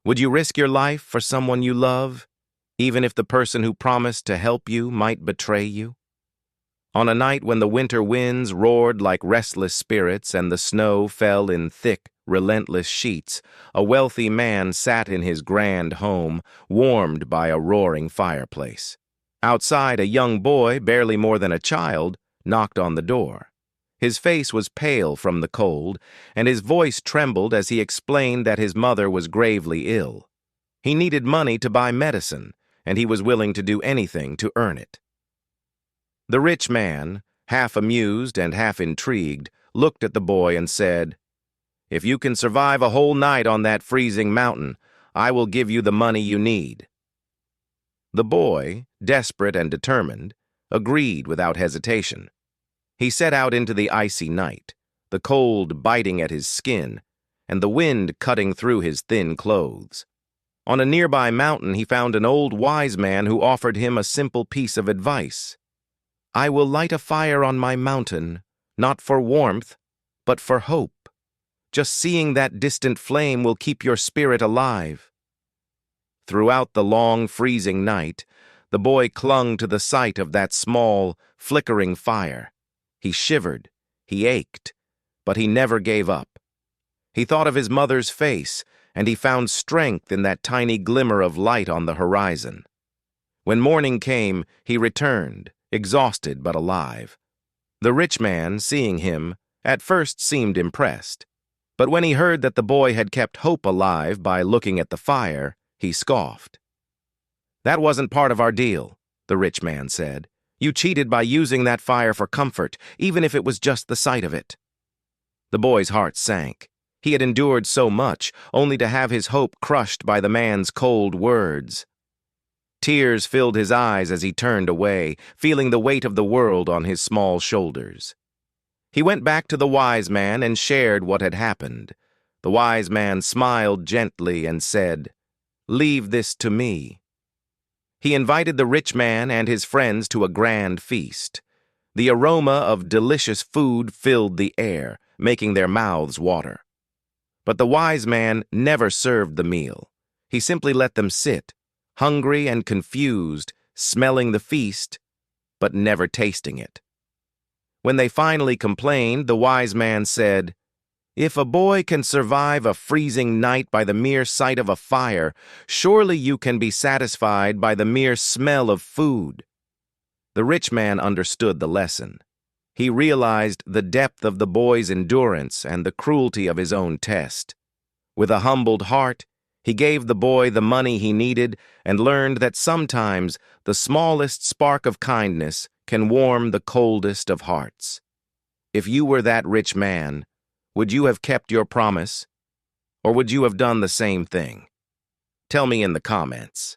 Would you risk your life for someone you love, even if the person who promised to help you might betray you? On a night when the winter winds roared like restless spirits and the snow fell in thick, relentless sheets, a wealthy man sat in his grand home, warmed by a roaring fireplace. Outside, a young boy, barely more than a child, knocked on the door. His face was pale from the cold, and his voice trembled as he explained that his mother was gravely ill. He needed money to buy medicine, and he was willing to do anything to earn it. The rich man, half amused and half intrigued, looked at the boy and said, "If you can survive a whole night on that freezing mountain, I will give you the money you need." The boy, desperate and determined, agreed without hesitation. He set out into the icy night, the cold biting at his skin, and the wind cutting through his thin clothes. On a nearby mountain, he found an old wise man who offered him a simple piece of advice. "I will light a fire on my mountain, not for warmth, but for hope. Just seeing that distant flame will keep your spirit alive." Throughout the long, freezing night, the boy clung to the sight of that small, flickering fire. He shivered, he ached, but he never gave up. He thought of his mother's face, and he found strength in that tiny glimmer of light on the horizon. When morning came, he returned, exhausted but alive. The rich man, seeing him, at first seemed impressed. But when he heard that the boy had kept hope alive by looking at the fire, he scoffed. "That wasn't part of our deal," the rich man said. "You cheated by using that fire for comfort, even if it was just the sight of it." The boy's heart sank. He had endured so much, only to have his hope crushed by the man's cold words. Tears filled his eyes as he turned away, feeling the weight of the world on his small shoulders. He went back to the wise man and shared what had happened. The wise man smiled gently and said, "Leave this to me." He invited the rich man and his friends to a grand feast. The aroma of delicious food filled the air, making their mouths water. But the wise man never served the meal. He simply let them sit, hungry and confused, smelling the feast, but never tasting it. When they finally complained, the wise man said, "If a boy can survive a freezing night by the mere sight of a fire, surely you can be satisfied by the mere smell of food." The rich man understood the lesson. He realized the depth of the boy's endurance and the cruelty of his own test. With a humbled heart, he gave the boy the money he needed and learned that sometimes the smallest spark of kindness can warm the coldest of hearts. If you were that rich man, would you have kept your promise? Or would you have done the same thing? Tell me in the comments.